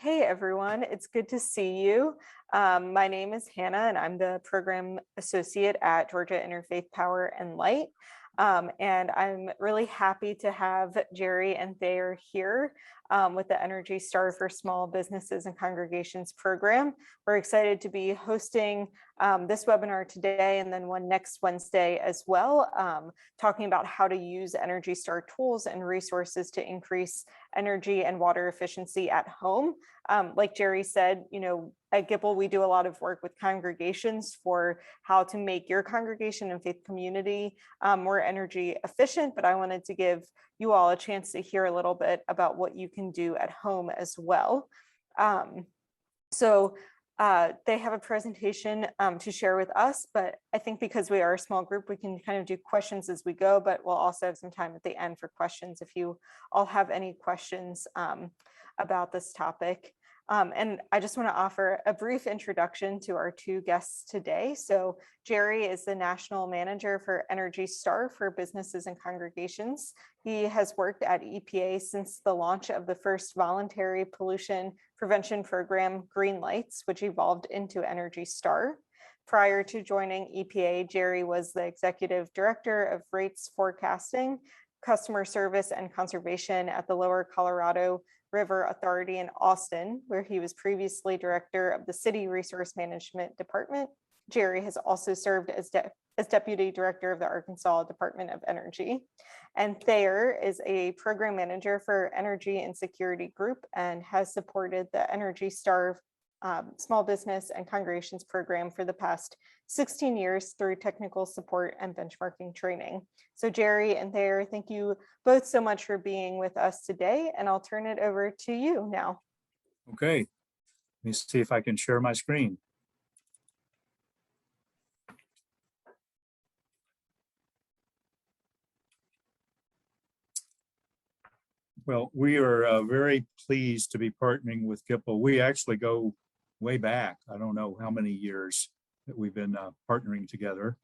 Hey everyone, it's good to see you. My name is Hannah and I'm the program associate at Georgia Interfaith Power and Light. And I'm really happy to have Jerry and Thayer here with the Energy Star for Small Businesses and Congregations program. We're excited to be hosting this webinar today and then one next Wednesday as well, talking about how to use Energy Star tools and resources to increase energy and water efficiency at home. Like Jerry said, at GIPL, we do a lot of work with congregations for how to make your congregation and faith community more energy efficient, but I wanted to give you all a chance to hear a little bit about what you can do at home as well. They have a presentation to share with us, but I think because we are a small group, we can kind of do questions as we go, but we'll also have some time at the end for questions if you all have any questions about this topic. And I just want to offer a brief introduction to our two guests today. So Jerry is the National Manager for Energy Star for Businesses and Congregations. He has worked at EPA since the launch of the first voluntary pollution prevention program, Green Lights, which evolved into Energy Star. Prior to joining EPA, Jerry was the Executive Director of Rates Forecasting, Customer Service and Conservation at the Lower Colorado River Authority in Austin, where he was previously director of the City Resource Management Department. Jerry has also served as deputy director of the Arkansas Department of Energy. And Thayer is a program manager for Energy and Security Group and has supported the Energy Star Small Business and Congregations program for the past 16 years through technical support and benchmarking training. So Jerry and Thayer, thank you both so much for being with us today, and I'll turn it over to you now. Okay, let me see if I can share my screen. Well, we are very pleased to be partnering with GIPL. We actually go way back. I don't know how many years that we've been partnering together.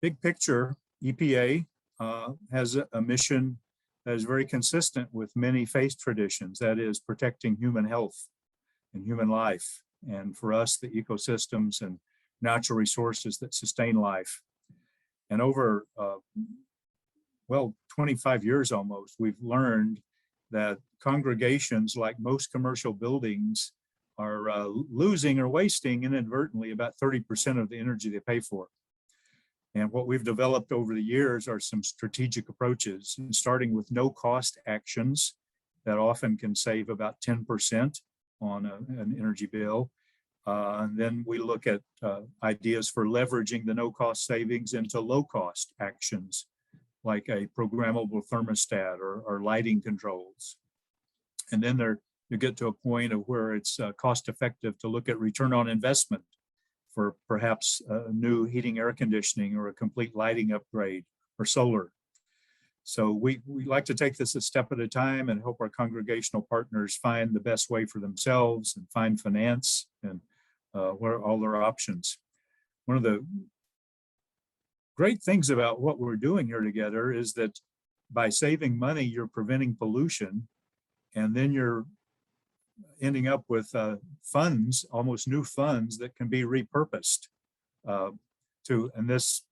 Big picture, EPA has a mission that is very consistent with many faith traditions, that is protecting human health and human life. And for us, the ecosystems and natural resources that sustain life. And over, 25 years almost, we've learned that congregations, like most commercial buildings, are losing or wasting inadvertently about 30% of the energy they pay for. And what we've developed over the years are some strategic approaches, starting with no-cost actions that often can save about 10% on an energy bill. And then we look at ideas for leveraging the no-cost savings into low-cost actions, like a programmable thermostat or lighting controls. And then you get to a point of where it's cost effective to look at return on investment for perhaps new heating, air conditioning, or a complete lighting upgrade, or solar. So we like to take this a step at a time and help our congregational partners find the best way for themselves and find finance and where all their options. One of the great things about what we're doing here together is that by saving money, you're preventing pollution, and then you're ending up with funds, almost new funds that can be repurposed this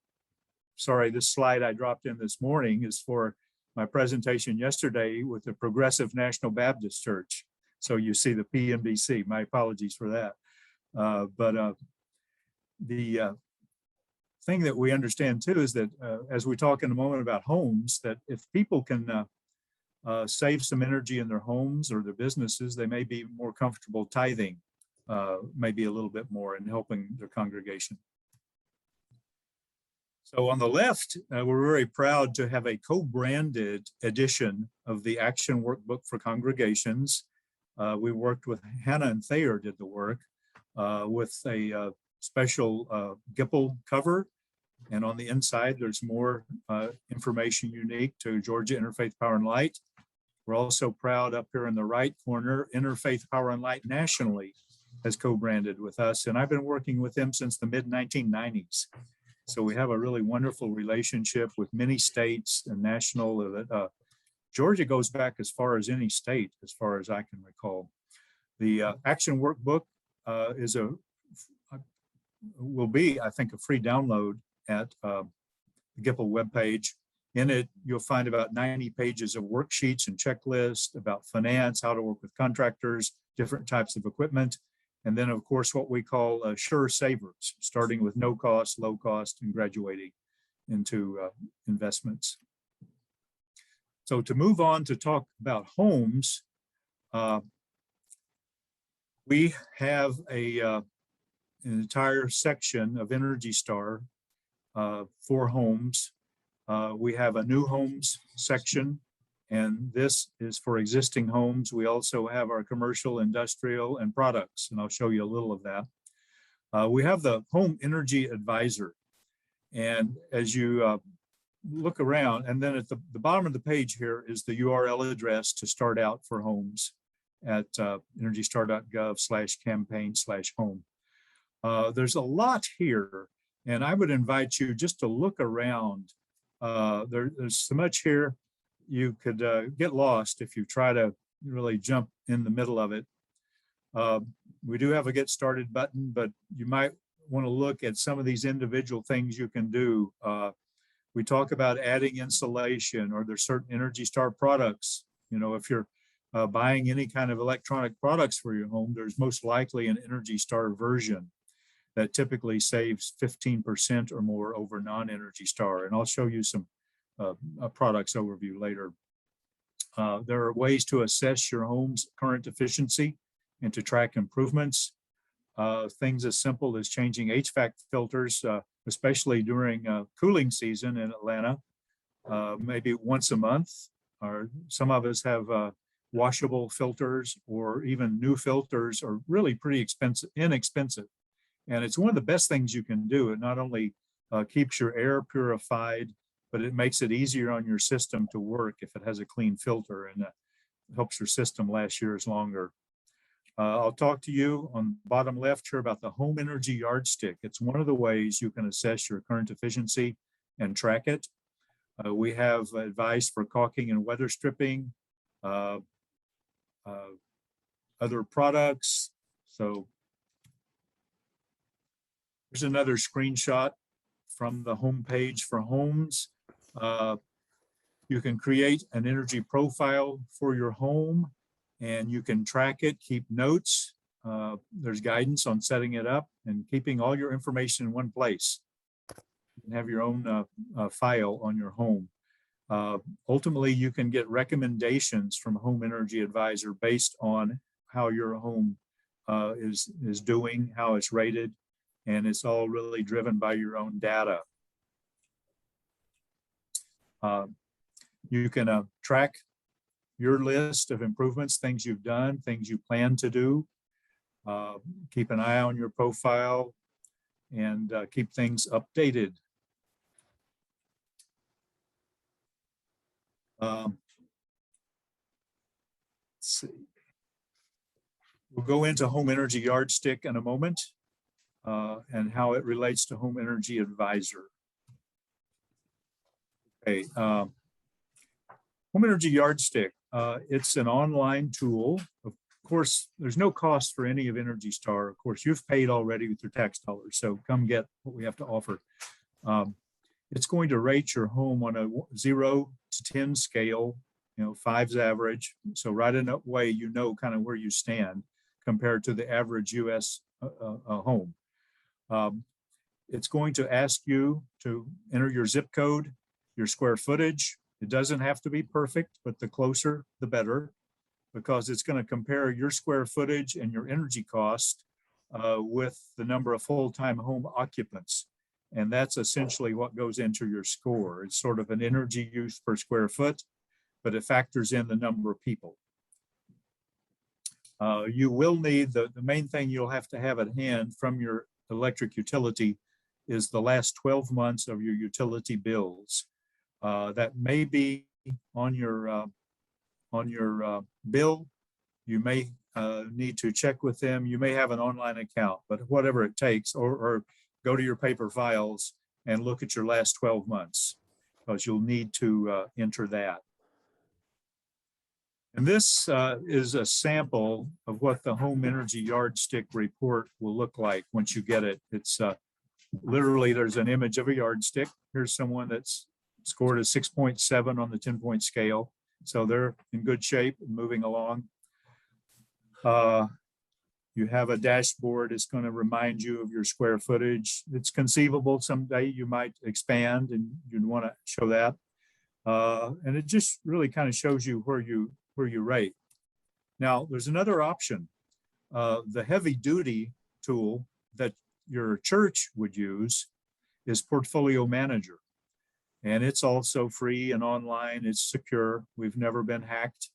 slide I dropped in this morning is for my presentation yesterday with the Progressive National Baptist Church. So you see the PNBC, my apologies for that. The thing that we understand too is that as we talk in a moment about homes, that if people can save some energy in their homes or their businesses, they may be more comfortable tithing, maybe a little bit more in helping their congregation. So on the left, we're very proud to have a co-branded edition of the Action Workbook for Congregations. We worked with Hannah and Thayer did the work with a special GIPL cover. And on the inside, there's more information unique to Georgia Interfaith Power and Light. We're also proud up here in the right corner, Interfaith Power and Light nationally has co-branded with us. And I've been working with them since the mid-1990s. So we have a really wonderful relationship with many states and national Georgia goes back as far as any state, as far as I can recall. The action workbook will be, I think, a free download at the GIPL webpage. In it, you'll find about 90 pages of worksheets and checklists about finance, how to work with contractors, different types of equipment, and then, of course, what we call sure savers, starting with no cost, low cost, and graduating into investments. So to move on to talk about homes, we have an entire section of ENERGY STAR for homes. We have a new homes section, and this is for existing homes. We also have our commercial, industrial, and products, and I'll show you a little of that. We have the Home Energy Advisor, and as you look around, and then at the bottom of the page here is the URL address to start out for homes at energystar.gov/campaign/home. There's a lot here, and I would invite you just to look around. There's so much here, you could get lost if you try to really jump in the middle of it. We do have a get started button, but you might want to look at some of these individual things you can do. We talk about adding insulation, or there's certain ENERGY STAR products. You know, if you're buying any kind of electronic products for your home, there's most likely an ENERGY STAR version that typically saves 15% or more over non-ENERGY STAR. And I'll show you some products overview later. There are ways to assess your home's current efficiency and to track improvements. Things as simple as changing HVAC filters, especially during cooling season in Atlanta, maybe once a month. Or some of us have washable filters, or even new filters are really pretty inexpensive. And it's one of the best things you can do. It not only keeps your air purified, but it makes it easier on your system to work if it has a clean filter, and helps your system last years longer. I'll talk to you on the bottom left here about the home energy yardstick. It's one of the ways you can assess your current efficiency and track it. We have advice for caulking and weather stripping, other products. So here's another screenshot from the home page for homes. You can create an energy profile for your home, and you can track it, keep notes. There's guidance on setting it up and keeping all your information in one place. You can have your own file on your home. Ultimately, you can get recommendations from Home Energy Advisor based on how your home is doing, how it's rated, and it's all really driven by your own data. You can track your list of improvements, things you've done, things you plan to do. Keep an eye on your profile and keep things updated. Let's see. We'll go into Home Energy Yardstick in a moment and how it relates to Home Energy Advisor. Okay, Home Energy Yardstick. It's an online tool. Of course, there's no cost for any of ENERGY STAR. Of course, you've paid already with your tax dollars, so come get what we have to offer. It's going to rate your home on a 0 to 10 scale. 5's average. So right in that way, you know kind of where you stand compared to the average US home. It's going to ask you to enter your zip code, your square footage. It doesn't have to be perfect, but the closer, the better, because it's going to compare your square footage and your energy cost with the number of full-time home occupants. And that's essentially what goes into your score. It's sort of an energy use per square foot, but it factors in the number of people. You will need, the main thing you'll have to have at hand from your electric utility is the last 12 months of your utility bills. That may be on your bill. You may need to check with them. You may have an online account, but whatever it takes, or go to your paper files and look at your last 12 months, because you'll need to enter that. And this is a sample of what the home energy yardstick report will look like once you get it. It's literally, there's an image of a yardstick. Here's someone that's scored a 6.7 on the 10-point scale. So they're in good shape and moving along. You have a dashboard. It's going to remind you of your square footage. It's conceivable someday you might expand and you'd want to show that. And it just really kind of shows you where you rate. Now, there's another option. The heavy duty tool that your church would use is Portfolio Manager. And it's also free and online. It's secure. We've never been hacked.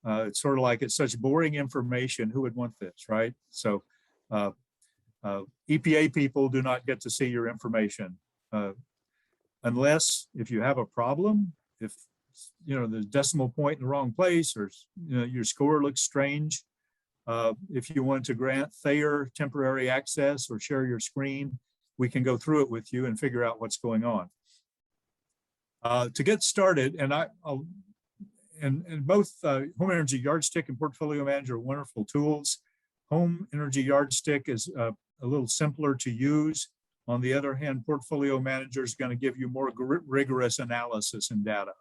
It's sort of like, it's such boring information. Who would want this, right? So EPA people do not get to see your information unless if you have a problem, if the decimal point in the wrong place, or your score looks strange. If you want to grant Thayer temporary access or share your screen, we can go through it with you and figure out what's going on. To get started, and both Home Energy Yardstick and Portfolio Manager are wonderful tools. Home Energy Yardstick is a little simpler to use. On the other hand, Portfolio Manager is going to give you more rigorous analysis and data.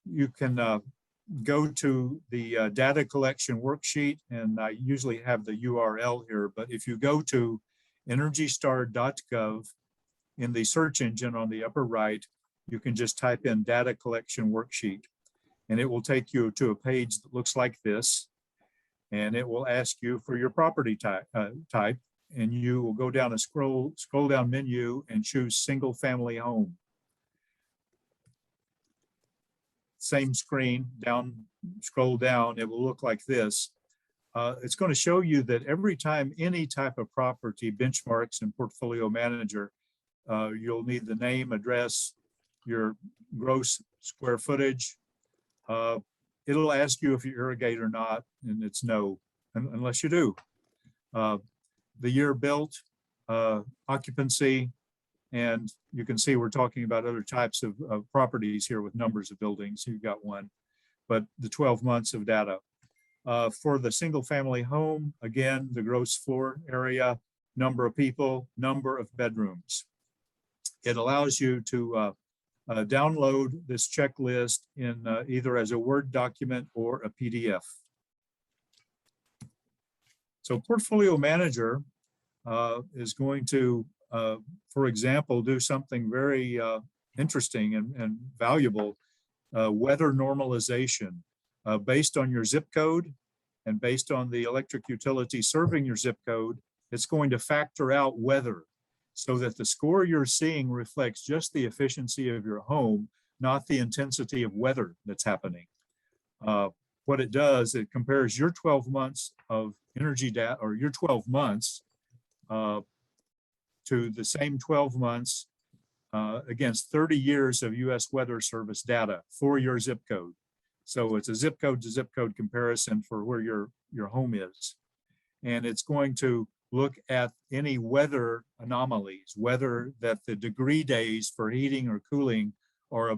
You can go to the data collection worksheet, and I usually have the URL here, but if you go to energystar.gov in the search engine on the upper right, you can just type in data collection worksheet, and it will take you to a page that looks like this, and it will ask you for your property type, and you will go down a scroll down menu and choose single family home. Same screen, scroll down, it will look like this. It's going to show you that every time any type of property benchmarks in Portfolio Manager, you'll need the name, address, your gross square footage. It'll ask you if you irrigate or not, and it's no, unless you do. The year built, occupancy, and you can see we're talking about other types of properties here with numbers of buildings. You've got one, but the 12 months of data. For the single family home, again, the gross floor area, number of people, number of bedrooms. It allows you to download this checklist in either as a Word document or a PDF. So Portfolio Manager is going to, for example, do something very interesting and valuable, weather normalization. Based on your zip code and based on the electric utility serving your zip code, it's going to factor out weather so that the score you're seeing reflects just the efficiency of your home, not the intensity of weather that's happening. What it does, it compares your 12 months of energy data, or your 12 months to the same 12 months against 30 years of US Weather Service data for your zip code. So it's a zip code to zip code comparison for where your home is. And it's going to look at any weather anomalies, whether that the degree days for heating or cooling are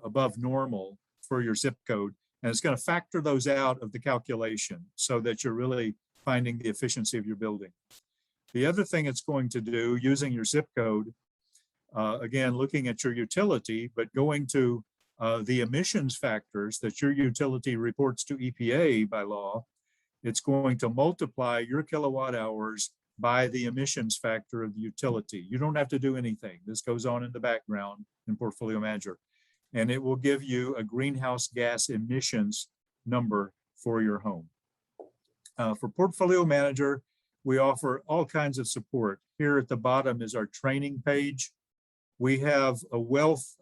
above normal for your zip code. And it's going to factor those out of the calculation so that you're really finding the efficiency of your building. The other thing it's going to do using your zip code, again, looking at your utility, but going to the emissions factors that your utility reports to EPA by law, it's going to multiply your kilowatt hours by the emissions factor of the utility. You don't have to do anything. This goes on in the background in Portfolio Manager, and it will give you a greenhouse gas emissions number for your home. For Portfolio Manager, we offer all kinds of support. Here at the bottom is our training page. We have a wealth,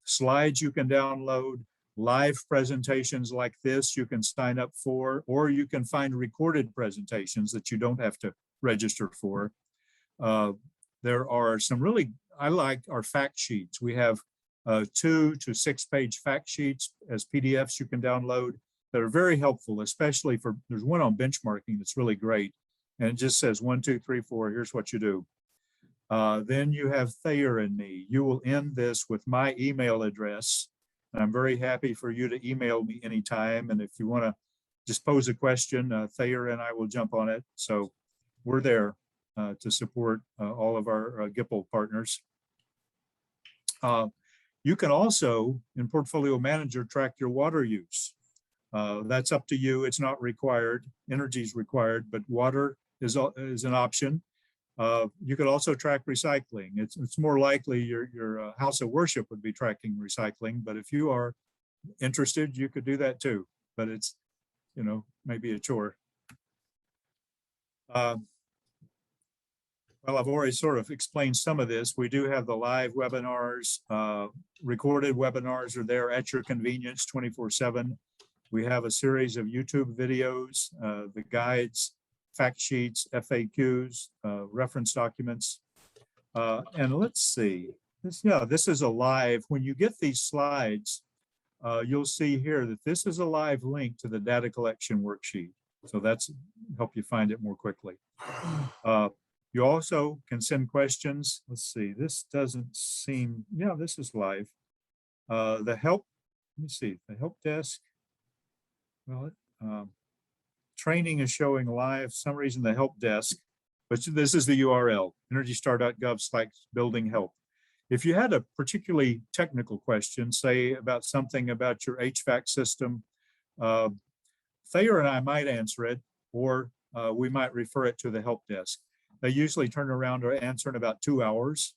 slides you can download, live presentations like this you can sign up for, or you can find recorded presentations that you don't have to register for. There are some really, I like our fact sheets. We have 2 to 6 page fact sheets as PDFs you can download that are very helpful, especially for, there's one on benchmarking that's really great. And it just says 1, 2, 3, 4, here's what you do. Then you have Thayer and me. You will end this with my email address. And I'm very happy for you to email me anytime. And if you want to just pose a question, Thayer and I will jump on it. So we're there to support all of our GIPL partners. You can also, in Portfolio Manager, track your water use. That's up to you. It's not required. Energy is required, but water is an option. You could also track recycling. It's more likely your house of worship would be tracking recycling, but if you are interested, you could do that too. But it's, you know, maybe a chore. Well, I've already sort of explained some of this. We do have the live webinars. Recorded webinars are there at your convenience 24/7. We have a series of YouTube videos, the guides, fact sheets, FAQs, reference documents. And let's see, this is a live. When you get these slides, you'll see here that this is a live link to the data collection worksheet. So that's help you find it more quickly. You also can send questions. Let's see, this doesn't seem, yeah, this is live. The help, let me see, the help desk. Well, training is showing live, some reason the help desk, but this is the URL, energystar.gov/building help. If you had a particularly technical question, say about something about your HVAC system, Thayer and I might answer it, or we might refer it to the help desk. They usually turn around or answer in about 2 hours.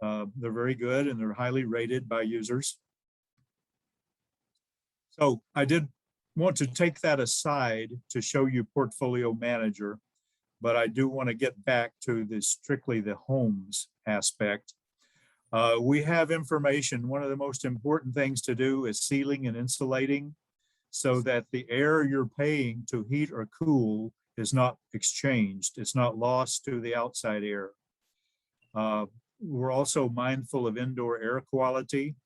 They're very good and they're highly rated by users. So I did want to take that aside to show you Portfolio Manager, but I do want to get back to the strictly the homes aspect. We have information. One of the most important things to do is sealing and insulating so that the air you're paying to heat or cool is not exchanged. It's not lost to the outside air. We're also mindful of indoor air quality.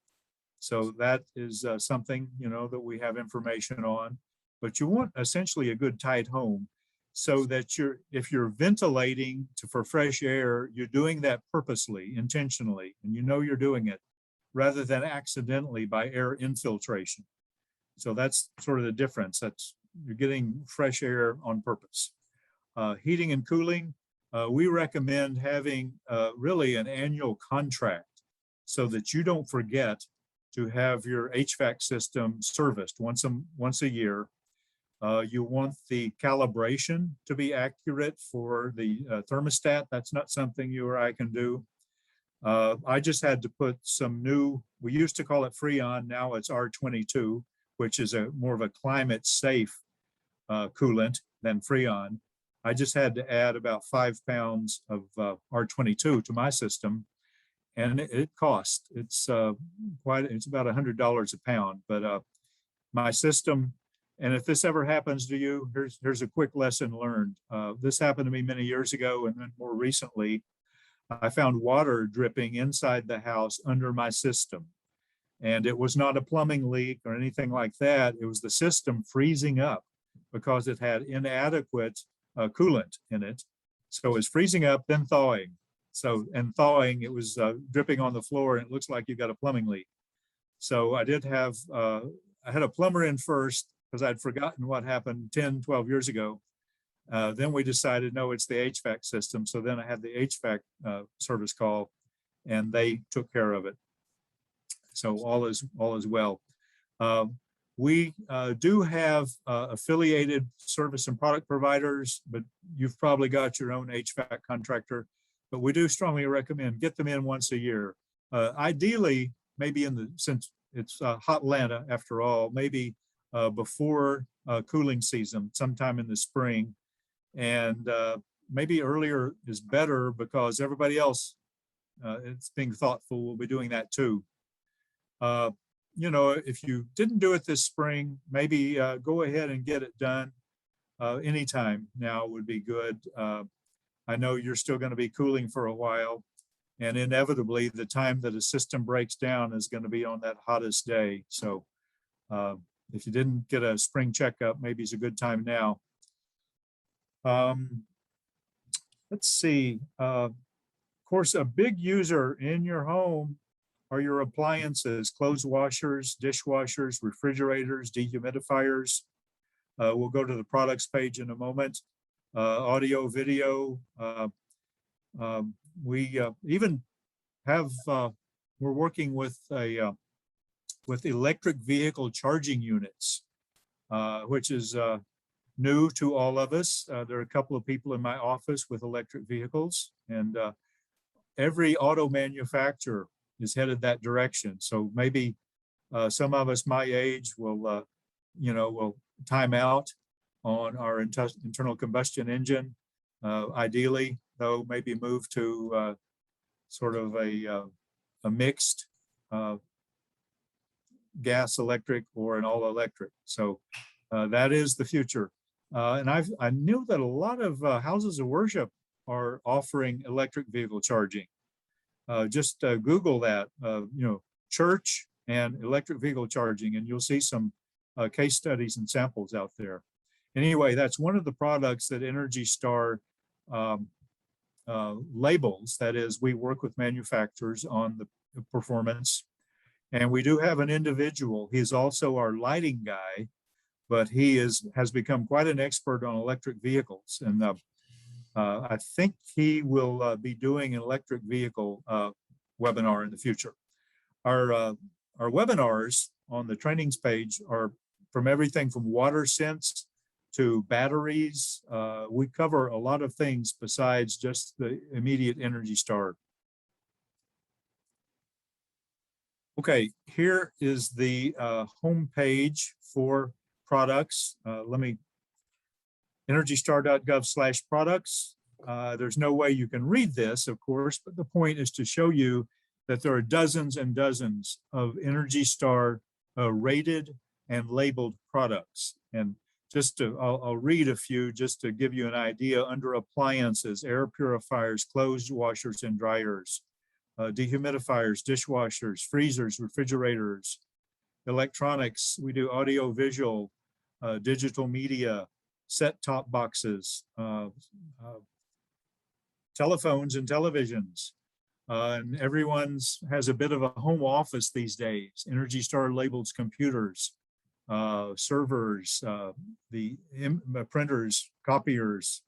So that is something, you know, that we have information on. But you want essentially a good tight home so that if you're ventilating for fresh air, you're doing that purposely, intentionally, and you know you're doing it rather than accidentally by air infiltration. So that's sort of the difference. You're getting fresh air on purpose. Heating and cooling, we recommend having really an annual contract so that you don't forget to have your HVAC system serviced once a year. You want the calibration to be accurate for the thermostat. That's not something you or I can do. I just had to put some new, we used to call it Freon, now it's R22, which is more of a climate safe coolant than Freon. I just had to add about 5 pounds of R22 to my system, and it cost. It's about $100 a pound. But my system, and if this ever happens to you, here's a quick lesson learned. This happened to me many years ago, and then more recently, I found water dripping inside the house under my system. And it was not a plumbing leak or anything like that. It was the system freezing up because it had inadequate coolant in it. So it was freezing up, then thawing. And thawing, it was dripping on the floor, and it looks like you got a plumbing leak. So I did have, I had a plumber in first because I'd forgotten what happened 10, 12 years ago. Then we decided, no, it's the HVAC system. So then I had the HVAC service call, and they took care of it. So all is well. We do have affiliated service and product providers, but you've probably got your own HVAC contractor. But we do strongly recommend get them in once a year. Ideally, maybe since it's hot Atlanta after all, maybe before cooling season, sometime in the spring. And maybe earlier is better because everybody else, it's being thoughtful, will be doing that too. You know, if you didn't do it this spring, maybe go ahead and get it done anytime now would be good. I know you're still going to be cooling for a while, and inevitably the time that a system breaks down is going to be on that hottest day. So if you didn't get a spring checkup, maybe it's a good time now. Let's see. Of course, a big user in your home are your appliances, clothes washers, dishwashers, refrigerators, dehumidifiers. We'll go to the products page in a moment. Audio, video. We even have, we're working with electric vehicle charging units, which is new to all of us. There are a couple of people in my office with electric vehicles, and every auto manufacturer is headed that direction. So maybe some of us my age will, will time out on our internal combustion engine. Ideally, though, maybe move to sort of a mixed gas electric or an all electric. So that is the future. And I knew that a lot of houses of worship are offering electric vehicle charging. Just Google that, church and electric vehicle charging, and you'll see some case studies and samples out there. Anyway, that's one of the products that ENERGY STAR labels. That is, we work with manufacturers on the performance. And we do have an individual. He's also our lighting guy, but he has become quite an expert on electric vehicles. And I think he will be doing an electric vehicle webinar in the future. Our webinars on the trainings page are from everything from water sense to batteries. We cover a lot of things besides just the immediate ENERGY STAR. Okay, here is the home page for products. EnergyStar.gov/products. There's no way you can read this, of course, but the point is to show you that there are dozens and dozens of ENERGY STAR rated and labeled products. And just I'll read a few just to give you an idea. Under appliances, air purifiers, clothes washers and dryers, dehumidifiers, dishwashers, freezers, refrigerators, electronics. We do audio, visual, digital media, set-top boxes, telephones and televisions. And everyone's has a bit of a home office these days. ENERGY STAR labels computers, servers, the printers, copiers,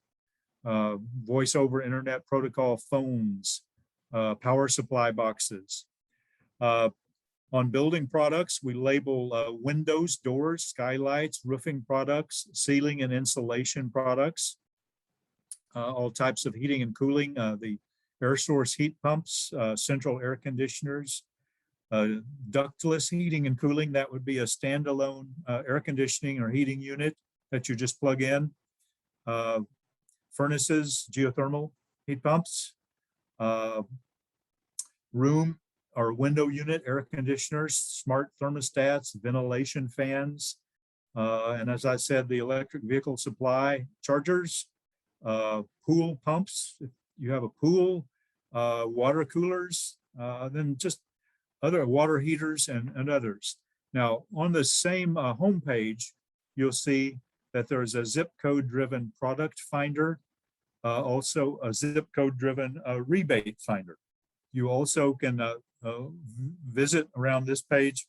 voice over internet protocol phones, power supply boxes. On building products, we label windows, doors, skylights, roofing products, ceiling and insulation products, all types of heating and cooling, the air source heat pumps, central air conditioners, ductless heating and cooling. That would be a standalone air conditioning or heating unit that you just plug in. Furnaces, geothermal heat pumps, room or window unit air conditioners, smart thermostats, ventilation fans, and as I said, the electric vehicle supply chargers, pool pumps, if you have a pool, water coolers, then just other water heaters and others. Now, on the same homepage, you'll see that there's a zip code driven product finder, also a zip code driven rebate finder. You also can visit around this page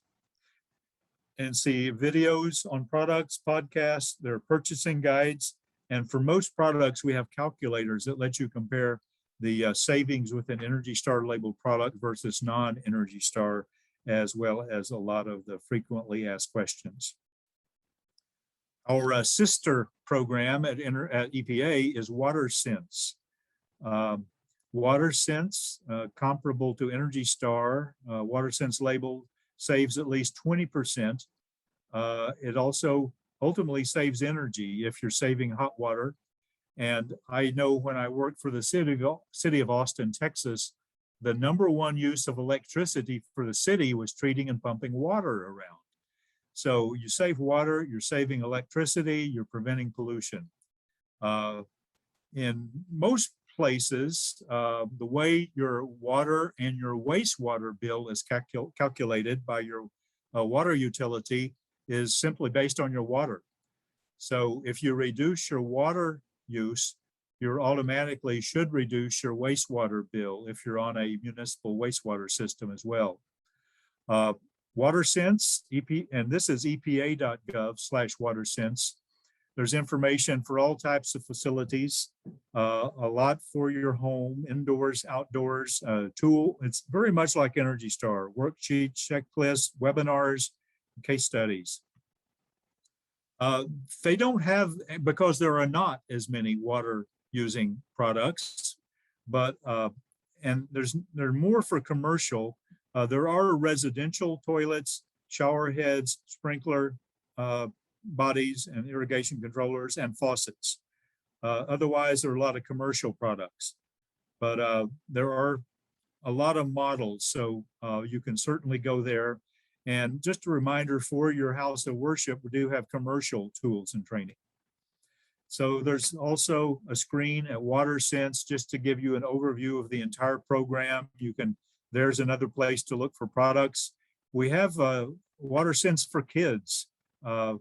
and see videos on products, podcasts, their purchasing guides. And for most products, we have calculators that let you compare the savings with an ENERGY STAR labeled product versus non-ENERGY STAR, as well as a lot of the frequently asked questions. Our sister program at EPA is WaterSense. WaterSense, comparable to ENERGY STAR, WaterSense label saves at least 20%. It also ultimately saves energy if you're saving hot water. And I know when I worked for the city of Austin, Texas, the #1 use of electricity for the city was treating and pumping water around. So you save water, you're saving electricity, you're preventing pollution. In most places, the way your water and your wastewater bill is calculated by your water utility is simply based on your water. So if you reduce your water use, you automatically should reduce your wastewater bill if you're on a municipal wastewater system as well. WaterSense, and this is epa.gov/WaterSense. There's information for all types of facilities, a lot for your home, indoors, outdoors, tool. It's very much like Energy Star, worksheets, checklists, webinars, case studies. They don't have, because there are not as many water using products, but, and there are more for commercial. There are residential toilets, shower heads, sprinkler bodies, and irrigation controllers, and faucets. Otherwise, there are a lot of commercial products, but there are a lot of models, so you can certainly go there. And just a reminder, for your house of worship, we do have commercial tools and training. So there's also a screen at WaterSense just to give you an overview of the entire program. There's another place to look for products. We have WaterSense for kids.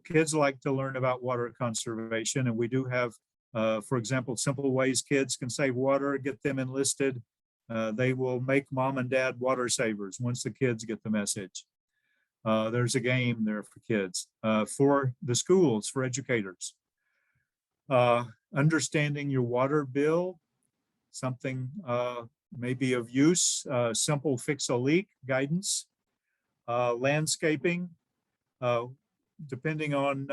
Kids like to learn about water conservation, and we do have, for example, simple ways kids can save water, get them enlisted. They will make mom and dad water savers once the kids get the message. There's a game there for kids, for the schools, for educators. Understanding your water bill, something maybe of use, simple fix a leak guidance, landscaping, depending on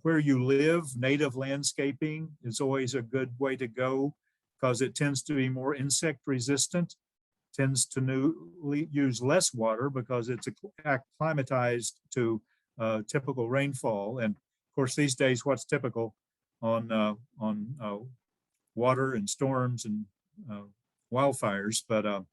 where you live, native landscaping is always a good way to go because it tends to be more insect resistant, tends to use less water because it's acclimatized to typical rainfall. And of course, these days, what's typical on water and storms and wildfires. But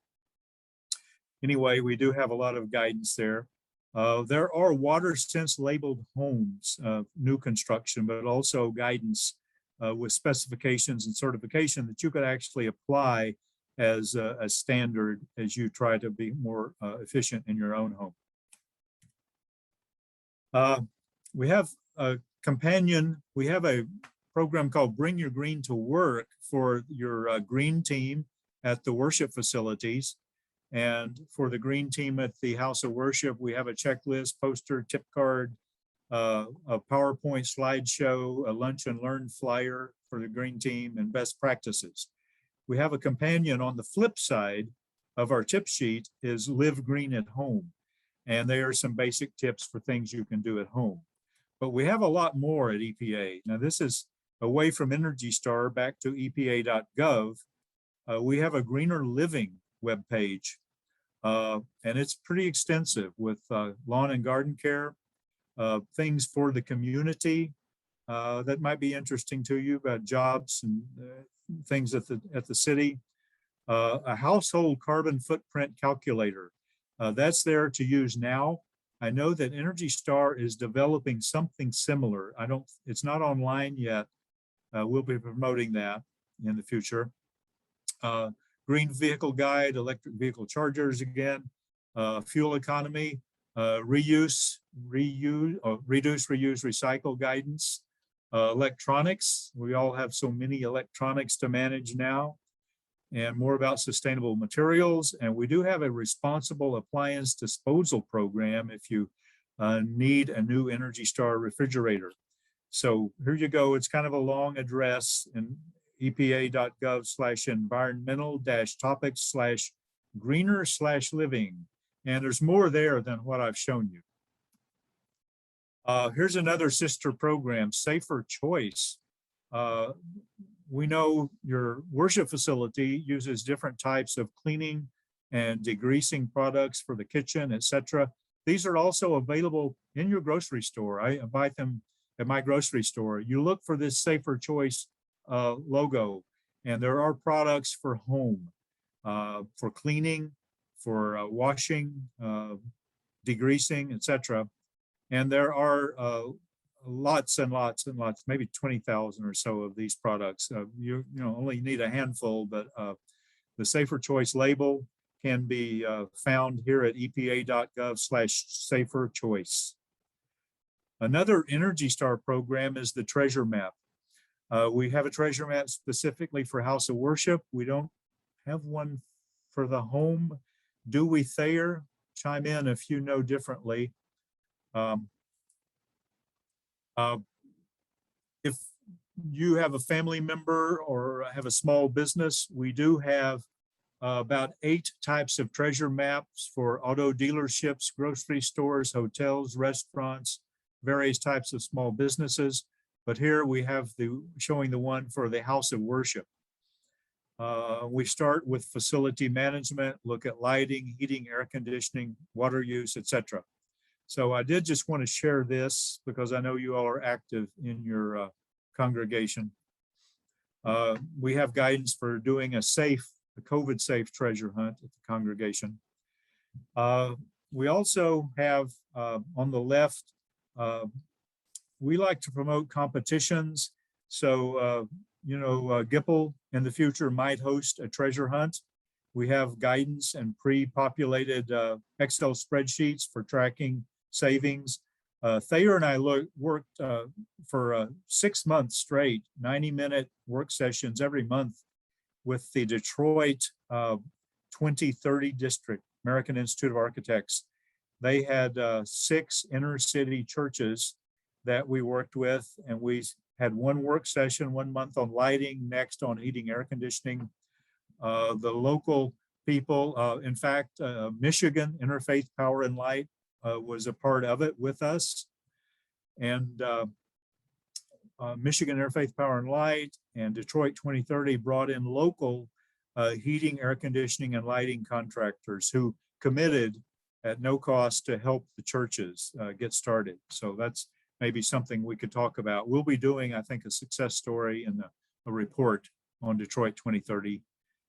anyway, we do have a lot of guidance there. There are WaterSense labeled homes, new construction, but also guidance with specifications and certification that you could actually apply as a standard as you try to be more efficient in your own home. We have a companion, we have a program called Bring Your Green to Work for your green team at the worship facilities. And for the green team at the house of worship, we have a checklist, poster, tip card, a PowerPoint slideshow, a lunch and learn flyer for the green team, and best practices. We have a companion on the flip side of our tip sheet is Live Green at Home. And there are some basic tips for things you can do at home. But we have a lot more at EPA. Now this is away from Energy Star back to EPA.gov. We have a Greener Living webpage, and it's pretty extensive with lawn and garden care, things for the community that might be interesting to you about jobs and things at the city, a household carbon footprint calculator. That's there to use now. I know that Energy Star is developing something similar. It's not online yet. We'll be promoting that in the future. Green vehicle guide, electric vehicle chargers again, fuel economy, reduce, reuse, recycle guidance, electronics. We all have so many electronics to manage now, and more about sustainable materials. And we do have a responsible appliance disposal program if you need a new Energy Star refrigerator. So here you go. It's kind of a long address in epa.gov/environmental-topics/greener/living. And there's more there than what I've shown you. Here's another sister program, Safer Choice. We know your worship facility uses different types of cleaning and degreasing products for the kitchen, etc. These are also available in your grocery store. I buy them at my grocery store. You look for this Safer Choice logo, and there are products for home, for cleaning, for washing, degreasing, etc. And there are lots and lots and lots, maybe 20,000 or so of these products. You only need a handful, but the Safer Choice label can be found here at epa.gov/safer choice. Another Energy Star program is the treasure map. We have a treasure map specifically for house of worship. We don't have one for the home. Do we, Thayer? chime in if you know differently. If you have a family member or have a small business, we do have about 8 types of treasure maps for auto dealerships, grocery stores, hotels, restaurants, various types of small businesses. But here we have showing the one for the house of worship. We start with facility management, look at lighting, heating, air conditioning, water use, etc. So I did just want to share this because I know you all are active in your congregation. We have guidance for doing a COVID safe treasure hunt at the congregation. We also have on the left, we like to promote competitions. So, GIPL in the future might host a treasure hunt. We have guidance and pre-populated Excel spreadsheets for tracking savings. Thayer and I worked for 6 months straight, 90-minute work sessions every month with the Detroit 2030 district, American Institute of Architects. They had 6 inner city churches that we worked with, and we had one work session 1 month on lighting, next on heating, air conditioning. The local people, in fact, Michigan Interfaith Power and Light was a part of it with us. And Michigan Interfaith Power and Light and Detroit 2030 brought in local heating, air conditioning, and lighting contractors who committed at no cost to help the churches get started. So that's maybe something we could talk about. We'll be doing, I think, a success story in a report on Detroit 2030,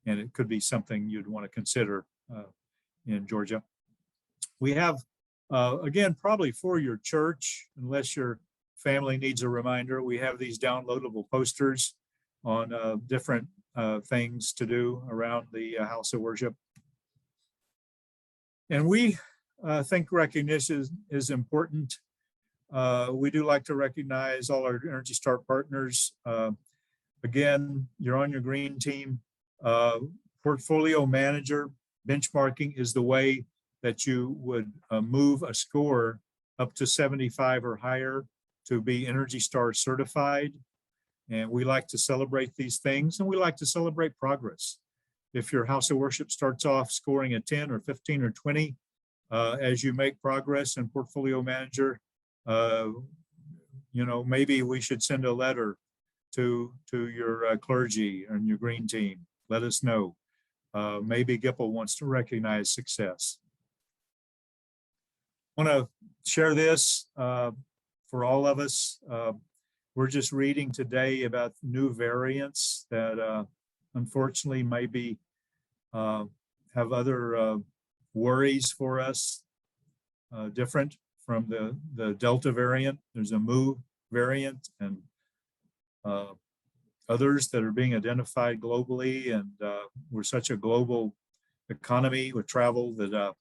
and it could be something you'd want to consider in Georgia. We have, again, probably for your church, unless your family needs a reminder, we have these downloadable posters on different things to do around the house of worship. And we think recognition is important. We do like to recognize all our ENERGY STAR partners. Again, you're on your green team. Portfolio manager benchmarking is the way that you would move a score up to 75 or higher to be ENERGY STAR certified. And we like to celebrate these things, and we like to celebrate progress. If your house of worship starts off scoring a 10 or 15 or 20, as you make progress in portfolio manager, maybe we should send a letter to your clergy and your green team. Let us know. Maybe GIPL wants to recognize success. I want to share this for all of us. We're just reading today about new variants that unfortunately maybe have other worries for us, different from the Delta variant. There's a Mu variant and others that are being identified globally. And we're such a global economy with travel that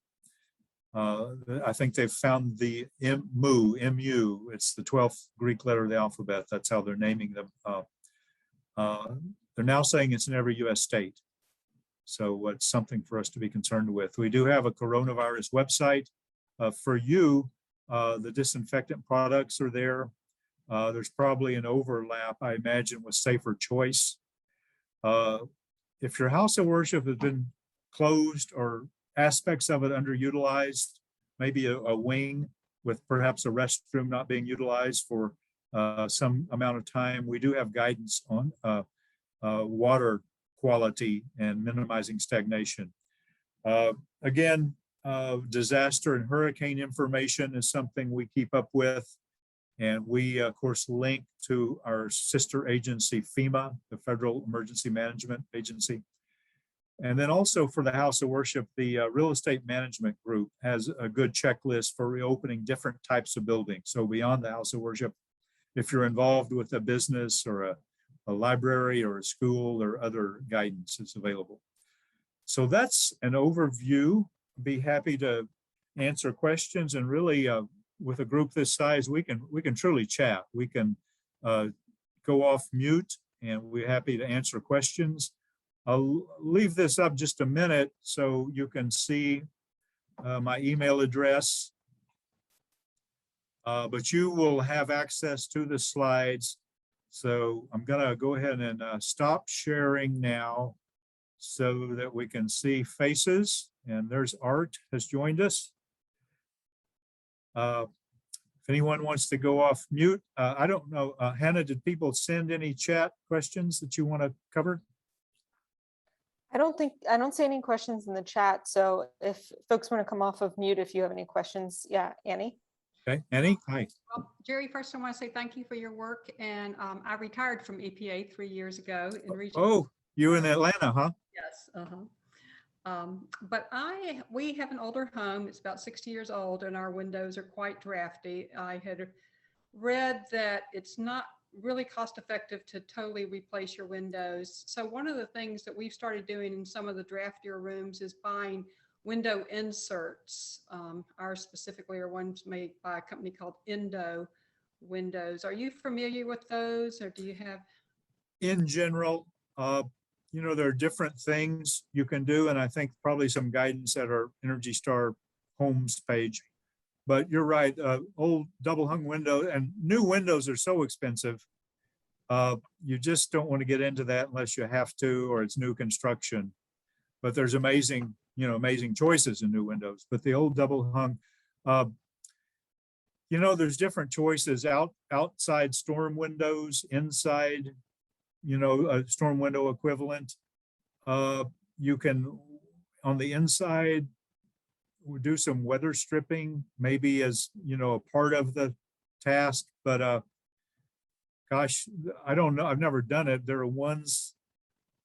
I think they've found the Mu, M-U, it's the 12th Greek letter of the alphabet. That's how they're naming them. They're now saying it's in every US state. So it's something for us to be concerned with. We do have a coronavirus website for you. The disinfectant products are there. There's probably an overlap, I imagine, with Safer Choice. If your house of worship has been closed or aspects of it underutilized, maybe a wing with perhaps a restroom not being utilized for some amount of time, we do have guidance on water quality and minimizing stagnation. Again, disaster and hurricane information is something we keep up with. And we, of course, link to our sister agency, FEMA, the Federal Emergency Management Agency. And then also for the house of worship, the real estate management group has a good checklist for reopening different types of buildings. So beyond the house of worship, if you're involved with a business or a library or a school or other guidance is available. So that's an overview. Be happy to answer questions, and really with a group this size, we can truly chat. We can go off mute, and we're happy to answer questions. I'll leave this up just a minute so you can see my email address. But you will have access to the slides. So I'm gonna go ahead and stop sharing now so that we can see faces. And there's Art has joined us. If anyone wants to go off mute, I don't know, Hannah, did people send any chat questions that you want to cover? I don't see any questions in the chat. So if folks want to come off of mute, if you have any questions, yeah, Annie. Okay, Annie, hi. Well, Jerry, first I want to say thank you for your work. And I retired from EPA 3 years ago in region. Oh, you in Atlanta, huh? Yes. But we have an older home. It's about 60 years old and our windows are quite drafty. I had read that it's not really cost effective to totally replace your windows. So one of the things that we've started doing in some of the draftier rooms is buying window inserts. Ours specifically are ones made by a company called Endo Windows. Are you familiar with those, or do you have? In general, you know, there are different things you can do, and I think probably some guidance at our Energy Star Homes page. But you're right, old double hung window and new windows are so expensive. You just don't want to get into that unless you have to, or it's new construction. But there's amazing, you know, amazing choices in new windows. But the old double hung, you know, there's different choices outside storm windows, inside, you know, a storm window equivalent. You can, on the inside, do some weather stripping, maybe as, you know, a part of the task, but gosh, I don't know, I've never done it. There are ones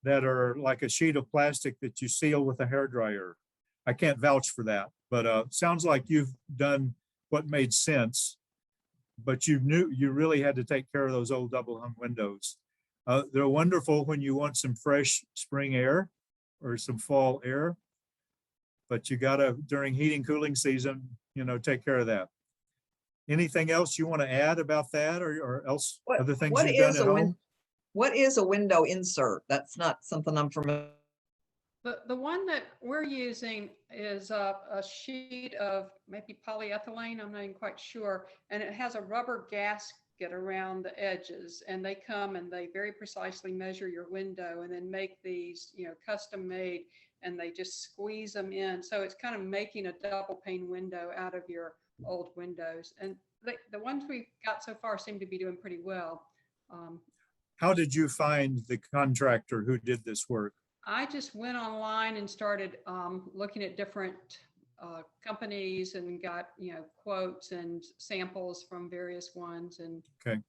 that are like a sheet of plastic that you seal with a hairdryer. I can't vouch for that, but sounds like you've done what made sense, but you knew you really had to take care of those old double hung windows. They're wonderful when you want some fresh spring air or some fall air, but you gotta, during heating cooling season, you know, take care of that. Anything else you want to add about that, or else other things you've done at home? What is a window insert? That's not something I'm familiar. The one that we're using is a sheet of maybe polyethylene, I'm not even quite sure, and it has a rubber gasket around the edges, and they come and they very precisely measure your window and then make these, you know, custom made, and they just squeeze them in. So it's kind of making a double pane window out of your old windows. And the ones we've got so far seem to be doing pretty well. How did you find the contractor who did this work? I just went online and started looking at different companies and got, you know, quotes and samples from various ones. And okay,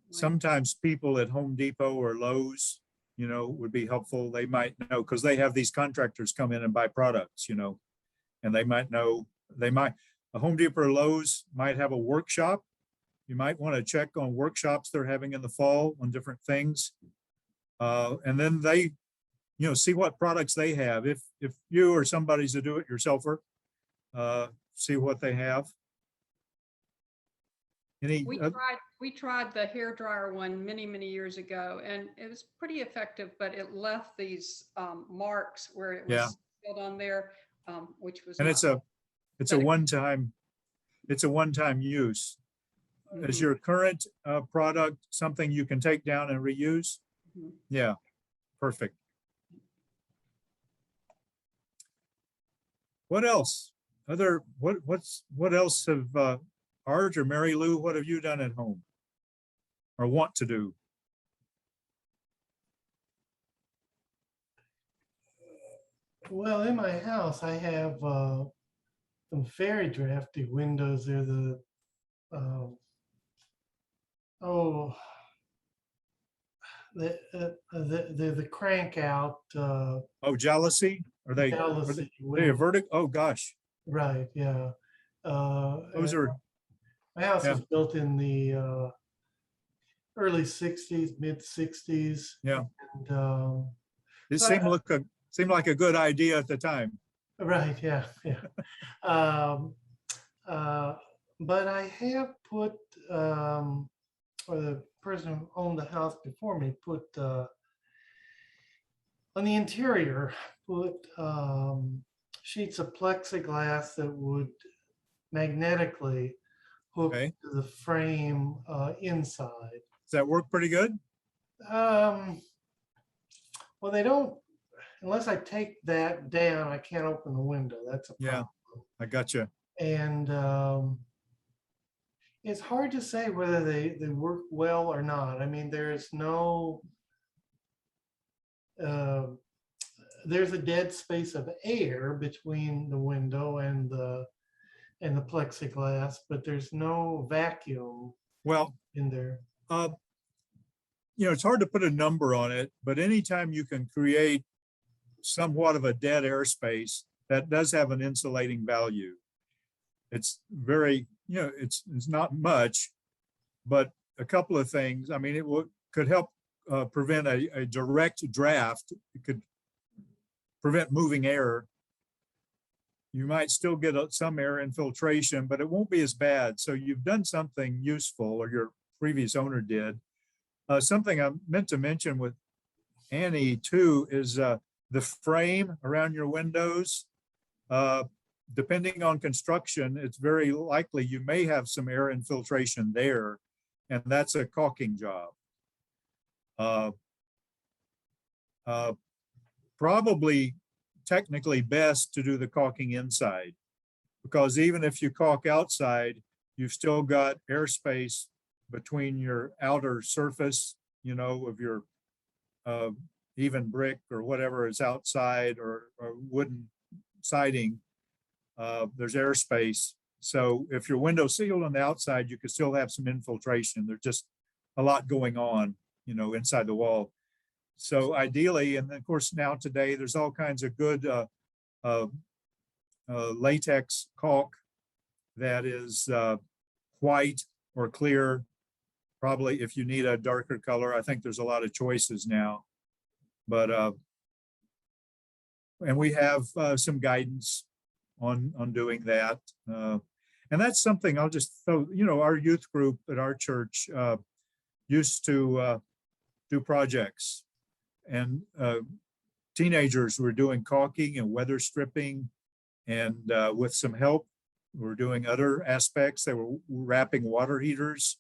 sometimes people at Home Depot or Lowe's, you know, would be helpful. They might know, because they have these contractors come in and buy products, you know, and they might know, a Home Depot or Lowe's might have a workshop. You might want to check on workshops they're having in the fall on different things. And then they, you know, see what products they have. If you or somebody's a do-it-yourselfer, see what they have. We tried the hair dryer one many years ago, and it was pretty effective, but it left these marks where it was filled on there, which was. And it's a one-time use. Mm-hmm. Is your current product something you can take down and reuse? Mm-hmm. Yeah, perfect. What else? What else have Art or Mary Lou, what have you done at home or want to do? Well, in my house, I have some very drafty windows. They're the crank out. Oh, jealousy? Are they a verdict? Oh gosh. Right. Yeah. Those are. My house was built in the early '60s, mid '60s. Yeah. And, it seemed like a good idea at the time. Right. Yeah. Yeah. But I have put, or the person who owned the house before me put on the interior, put sheets of plexiglass that would magnetically hook Okay. to the frame inside. Does that work pretty good? Well, they don't, unless I take that down, I can't open the window. That's a Yeah. problem. I gotcha. And it's hard to say whether they work well or not. I mean, there's no, there's a dead space of air between the window and the plexiglass, but there's no vacuum Well, in there. it's hard to put a number on it, but anytime you can create somewhat of a dead airspace, that does have an insulating value. It's very, it's not much, but a couple of things. I mean, could help prevent a direct draft. It could prevent moving air. You might still get some air infiltration, but it won't be as bad. So you've done something useful, or your previous owner did. Something I meant to mention with Annie too is the frame around your windows. Depending on construction, it's very likely you may have some air infiltration there, and that's a caulking job. Probably technically best to do the caulking inside, because even if you caulk outside, you've still got airspace between your outer surface, of your even brick or whatever is outside, or wooden siding. There's airspace. So if your window's sealed on the outside, you could still have some infiltration. There's just a lot going on, inside the wall. So ideally, and of course now today, there's all kinds of good latex caulk that is white or clear. Probably if you need a darker color, I think there's a lot of choices now. But and we have some guidance on doing that. And that's something I'll just throw, our youth group at our church used to do projects, and teenagers were doing caulking and weather stripping, and with some help, we're doing other aspects. They were wrapping water heaters.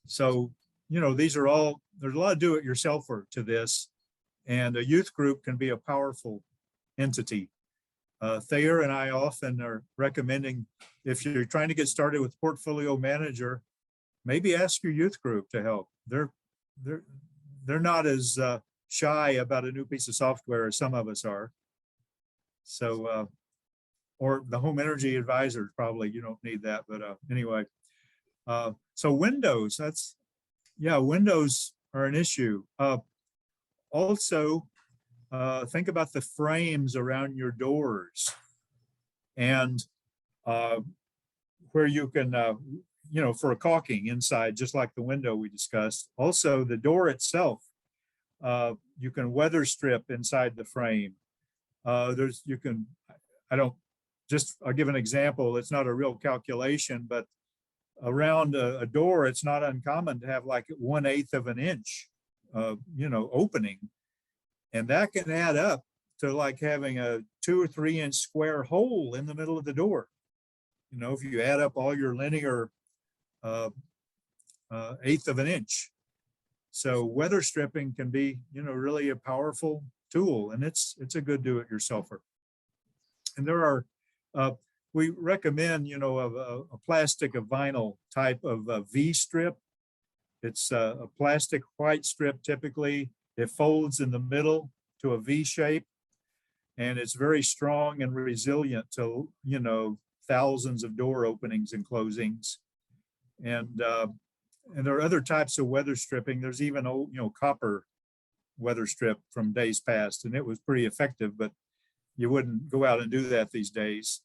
So, these are all, there's a lot of do-it-yourselfer to this, and a youth group can be a powerful entity. Thayer and I often are recommending, if you're trying to get started with portfolio manager, maybe ask your youth group to help. They're not as shy about a new piece of software as some of us are. So, or the home energy advisors, probably you don't need that, but anyway. So windows, windows are an issue. Also, think about the frames around your doors, and where you can, for a caulking inside, just like the window we discussed. Also, the door itself, you can weather strip inside the frame. I'll give an example. It's not a real calculation, but around a door, it's not uncommon to have like 1/8 of an inch, opening. And that can add up to like having a 2 or 3 inch square hole in the middle of the door. If you add up all your linear 1/8 of an inch. So weather stripping can be, really a powerful tool, and it's a good do-it-yourselfer. And there are, we recommend, a plastic, a vinyl type of V-strip. It's a plastic white strip typically. It folds in the middle to a V shape, and it's very strong and resilient to, thousands of door openings and closings. And there are other types of weather stripping. There's even old, copper weather strip from days past, and it was pretty effective, but you wouldn't go out and do that these days.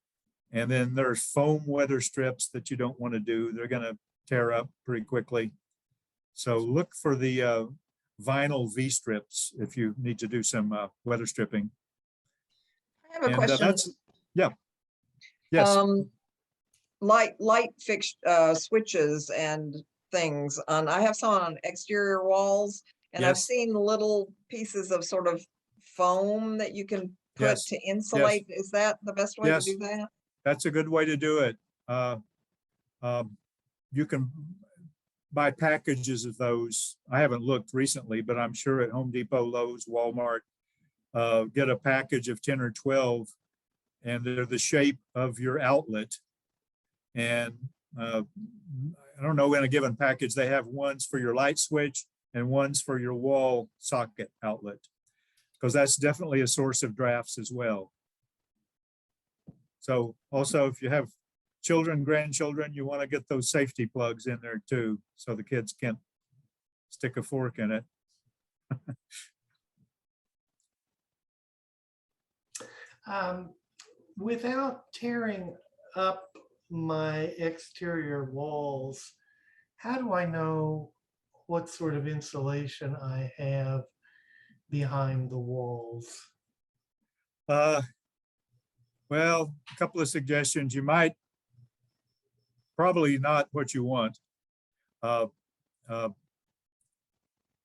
And then there's foam weather strips that you don't want to do. They're going to tear up pretty quickly. So look for the vinyl V strips if you need to do some weather stripping. I have a question. Yes. Light fixed switches and things. I have some on exterior walls, and I've Yes. seen little pieces of sort of foam that you can put Yes, to insulate? Is that the best way to Yes. do that? that's a good way to do it. You can buy packages of those. I haven't looked recently, but I'm sure at Home Depot, Lowe's, Walmart, get a package of 10 or 12, and they're the shape of your outlet. And I don't know, in a given package, they have ones for your light switch and ones for your wall socket outlet, because that's definitely a source of drafts as well. So also, if you have children, grandchildren, you want to get those safety plugs in there too, so the kids can't stick a fork in it. Without tearing up my exterior walls, how do I know what sort of insulation I have behind the walls? Well, a couple of suggestions. You might probably not what you want.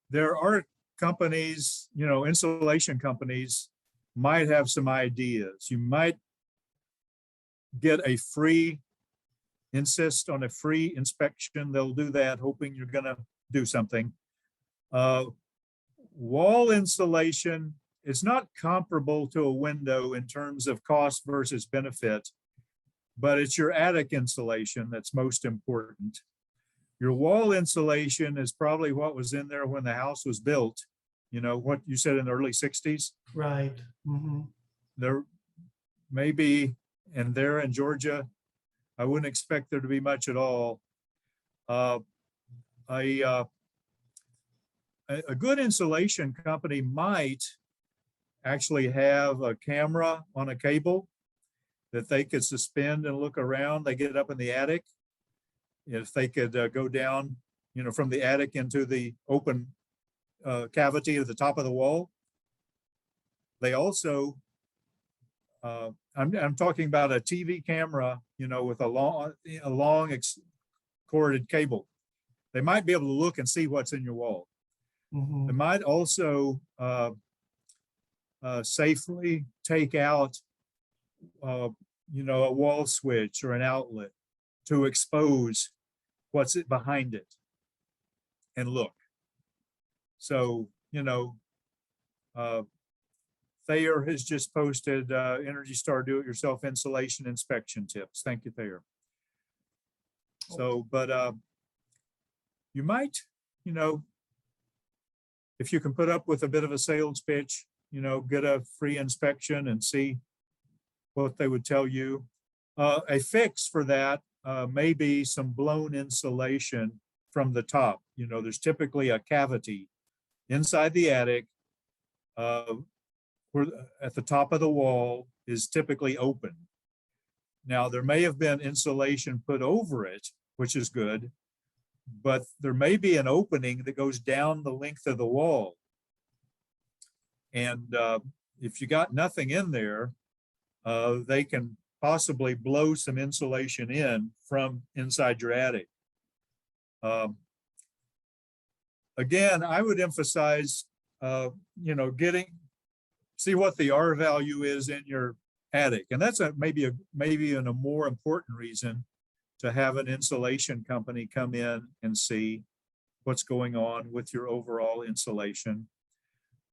There are companies, insulation companies might have some ideas. You might get insist on a free inspection. They'll do that, hoping you're gonna do something. Wall insulation is not comparable to a window in terms of cost versus benefit, but it's your attic insulation that's most important. Your wall insulation is probably what was in there when the house was built. What you said in the early 60s. Right. Mhm. There may be, and there in Georgia, I wouldn't expect there to be much at all. A good insulation company might actually have a camera on a cable that they could suspend and look around. They get up in the attic. If they could go down, from the attic into the open cavity at the top of the wall. They also, I'm talking about a TV camera, with a long corded cable. They might be able to look and see what's in your wall. Mhm. They might also safely take out, a wall switch or an outlet to expose what's behind it and look. So, Thayer has just posted Energy Star do-it-yourself insulation inspection tips. Thank you, Thayer. So, but you might, if you can put up with a bit of a sales pitch, get a free inspection and see what they would tell you. A fix for that may be some blown insulation from the top. There's typically a cavity inside the attic where at the top of the wall is typically open. Now, there may have been insulation put over it, which is good, but there may be an opening that goes down the length of the wall. And if you got nothing in there, they can possibly blow some insulation in from inside your attic. Again, I would emphasize, see what the R value is in your attic. And that's maybe even a more important reason to have an insulation company come in and see what's going on with your overall insulation.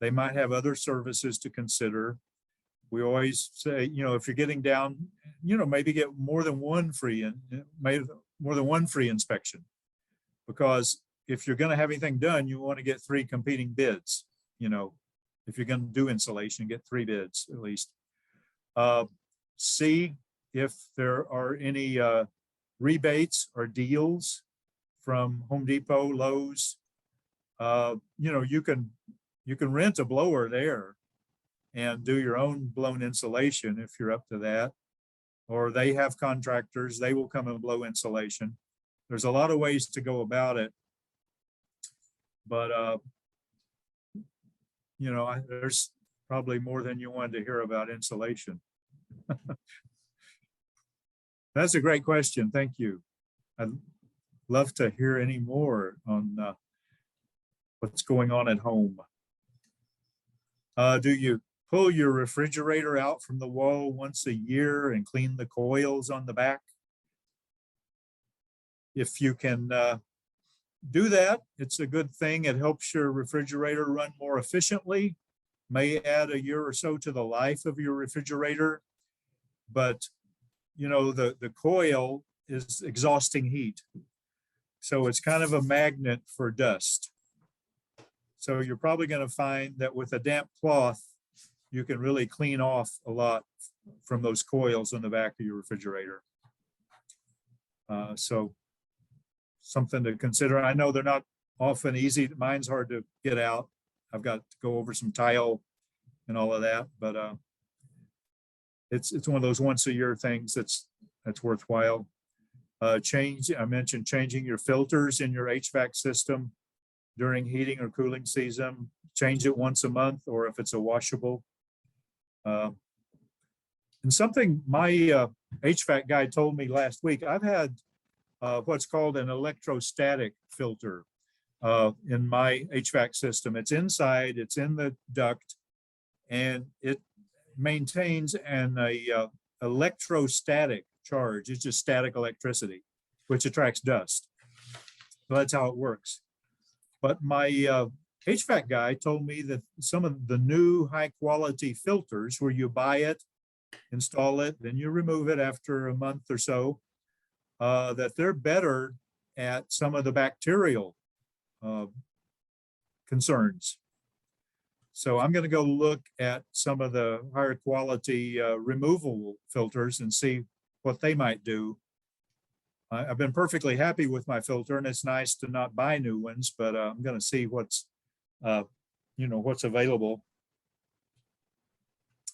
They might have other services to consider. We always say, if you're getting down, maybe get more than one free inspection, because if you're going to have anything done, you want to get 3 competing bids. If you're going to do insulation, get 3 bids at least. See if there are any rebates or deals from Home Depot, Lowe's. You can rent a blower there and do your own blown insulation if you're up to that. Or they have contractors, they will come and blow insulation. There's a lot of ways to go about it. But, there's probably more than you wanted to hear about insulation. That's a great question. Thank you. I'd love to hear any more on what's going on at home. Do you pull your refrigerator out from the wall once a year and clean the coils on the back. If you can do that, it's a good thing. It helps your refrigerator run more efficiently, may add a year or so to the life of your refrigerator. But, you know, the coil is exhausting heat. So it's kind of a magnet for dust. So you're probably going to find that with a damp cloth, you can really clean off a lot from those coils on the back of your refrigerator. So something to consider. I know they're not often easy. Mine's hard to get out. I've got to go over some tile and all of that, but it's one of those once a year things that's worthwhile. I mentioned changing your filters in your HVAC system during heating or cooling season. Change it once a month, or if it's a washable. And something my HVAC guy told me last week, I've had what's called an electrostatic filter in my HVAC system. It's inside, it's in the duct, and it maintains an electrostatic charge. It's just static electricity, which attracts dust. So that's how it works. But my HVAC guy told me that some of the new high quality filters where you buy it, install it, then you remove it after a month or so, that they're better at some of the bacterial concerns. So I'm going to go look at some of the higher quality removable filters and see what they might do. I've been perfectly happy with my filter, and it's nice to not buy new ones, but I'm going to see what's available.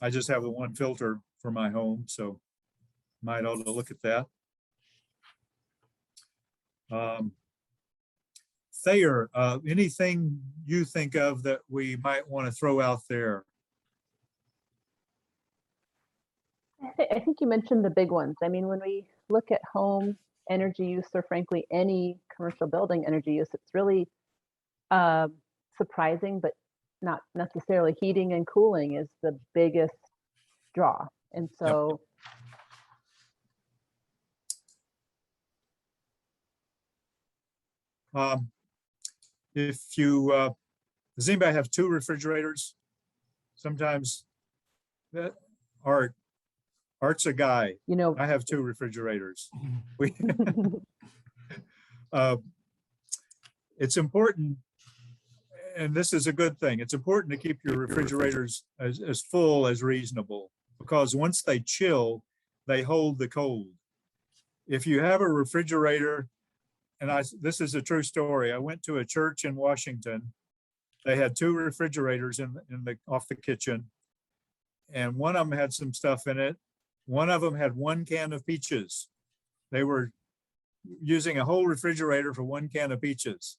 I just have the one filter for my home, so might ought to look at that. Thayer, anything you think of that we might want to throw out there? I think you mentioned the big ones. I mean, when we look at home energy use, or frankly, any commercial building energy use, it's really surprising, but not necessarily. Heating and cooling is the biggest draw. And so if you, does anybody have two refrigerators? Sometimes that Art's a guy. you know, I have two refrigerators. It's important, and this is a good thing. It's important to keep your refrigerators as full as reasonable, because once they chill, they hold the cold. If you have a refrigerator, and this is a true story. I went to a church in Washington. They had two refrigerators off the kitchen, and one of them had some stuff in it. One of them had one can of peaches. They were using a whole refrigerator for one can of peaches.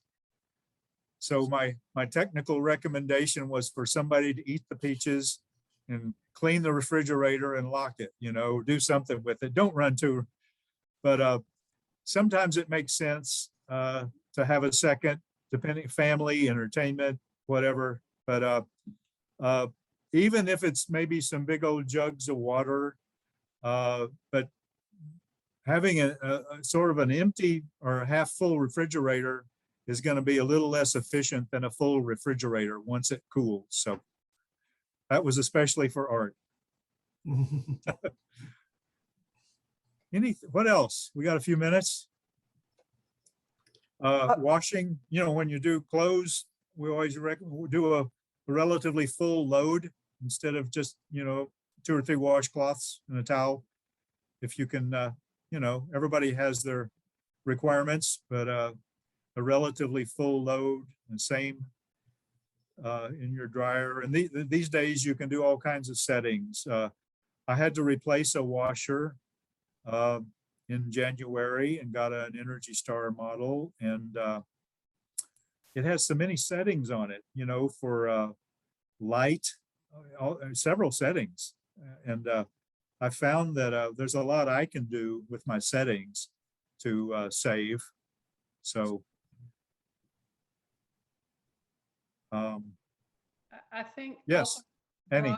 So my technical recommendation was for somebody to eat the peaches and clean the refrigerator and lock it, do something with it. Don't run too, but sometimes it makes sense to have a second, depending, family, entertainment, whatever. But even if it's maybe some big old jugs of water, but having a sort of an empty or half full refrigerator is going to be a little less efficient than a full refrigerator once it cools. So that was especially for Art. What else? We got a few minutes. Washing, when you do clothes, we always do a relatively full load instead of just, 2 or 3 washcloths and a towel. If you can, everybody has their requirements, but a relatively full load, and same in your dryer. And these days you can do all kinds of settings. I had to replace a washer in January and got an ENERGY STAR model, and it has so many settings on it, for light, several settings. And I found that there's a lot I can do with my settings to save. So I think yes, Annie.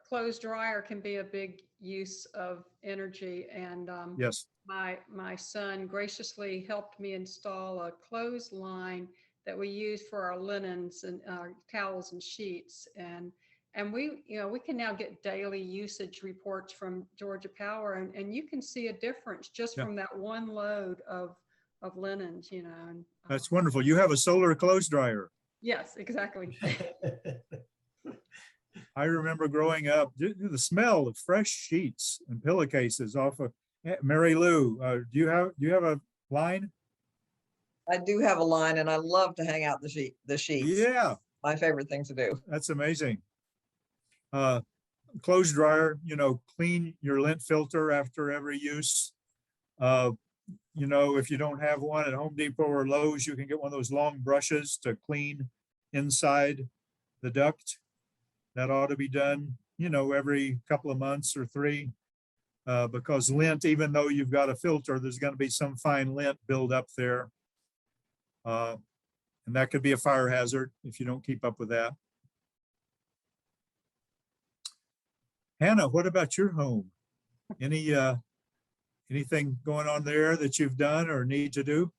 clothes dryer can be a big use of energy, and Yes, my son graciously helped me install a clothesline that we use for our linens and towels and sheets. And we, we can now get daily usage reports from Georgia Power, and you can see a difference just Yeah. from that one load of linens, And, that's wonderful. You have a solar clothes dryer. yes, exactly. I remember growing up, the smell of fresh sheets and pillowcases off of Mary Lou. Do you have a line? I do have a line and I love to hang out the sheets. Yeah, My favorite thing to do. that's amazing. Clothes dryer, clean your lint filter after every use. If you don't have one at Home Depot or Lowe's, you can get one of those long brushes to clean inside the duct. That ought to be done, every couple of months or 3, because lint, even though you've got a filter, there's going to be some fine lint build up there. And that could be a fire hazard if you don't keep up with that. Hannah, what about your home? Anything going on there that you've done or need to do?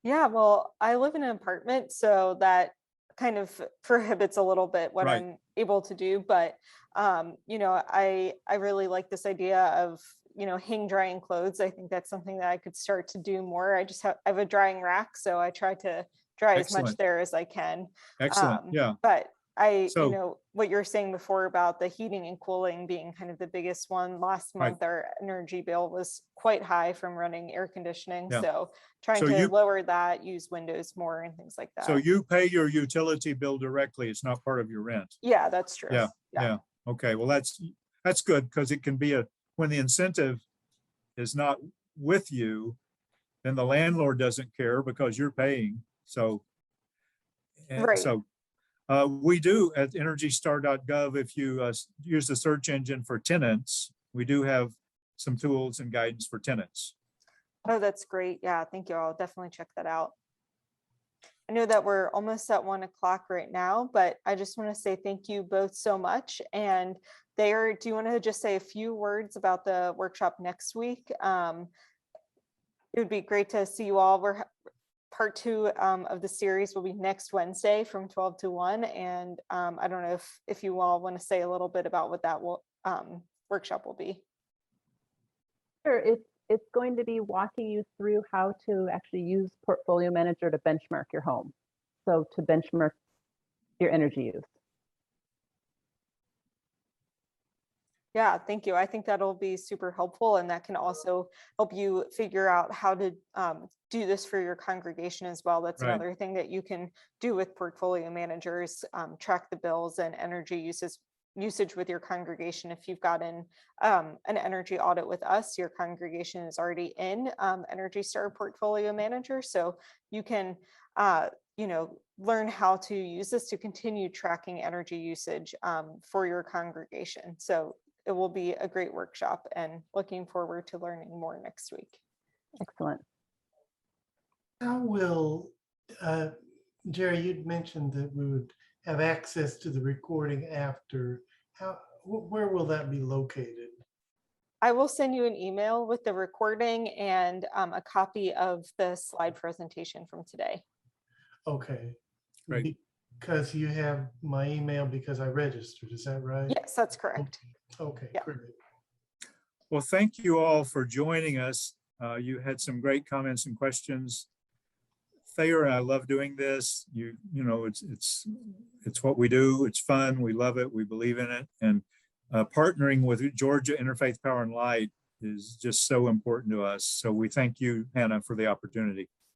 Yeah, well, I live in an apartment, so that kind of prohibits a little bit what Right. I'm able to do. But I really like this idea of hang drying clothes. I think that's something that I could start to do more. I have a drying rack, so I try to dry as much Excellent. there as I can. Excellent. Yeah. But So- what you're saying before about the heating and cooling being kind of the biggest one. Last Right. month, our energy bill was quite high from running air conditioning. Yeah. So trying So to you- lower that, use windows more and things like that. So you pay your utility bill directly. It's not part of your rent. Yeah, that's true. Yeah. Yeah. Okay. Well, that's good, because it can be when the incentive is not with you, then the landlord doesn't care because you're paying. So, Right. so we do at energystar.gov, if you use the search engine for tenants, we do have some tools and guidance for tenants. Oh, that's great. Yeah, thank you. I'll definitely check that out. I know that we're almost at 1 o'clock right now, but I just want to say thank you both so much. And do you want to just say a few words about the workshop next week? It would be great to see you all. Part 2 of the series will be next Wednesday from 12 to 1. And I don't know if you all want to say a little bit about what that workshop will be. Sure, it's going to be walking you through how to actually use Portfolio Manager to benchmark your home. So to benchmark your energy use. Yeah, thank you. I think that'll be super helpful, and that can also help you figure out how to do this for your congregation as well. That's Right. another thing that you can do with portfolio managers, track the bills and energy usage with your congregation. If you've gotten an energy audit with us, your congregation is already in Energy Star Portfolio Manager, so you can learn how to use this to continue tracking energy usage for your congregation. So it will be a great workshop, and looking forward to learning more next week. Excellent. How will, Jerry, you'd mentioned that we would have access to the recording after. Where will that be located? I will send you an email with the recording and a copy of the slide presentation from today. Okay. Great. Because you have my email because I registered, is that right? Yes, that's correct. Okay, Yeah. great. Well, thank you all for joining us. You had some great comments and questions. Thayer and I love doing this. It's what we do. It's fun. We love it. We believe in it. And partnering with Georgia Interfaith Power and Light is just so important to us. So we thank you, Hannah, for the opportunity.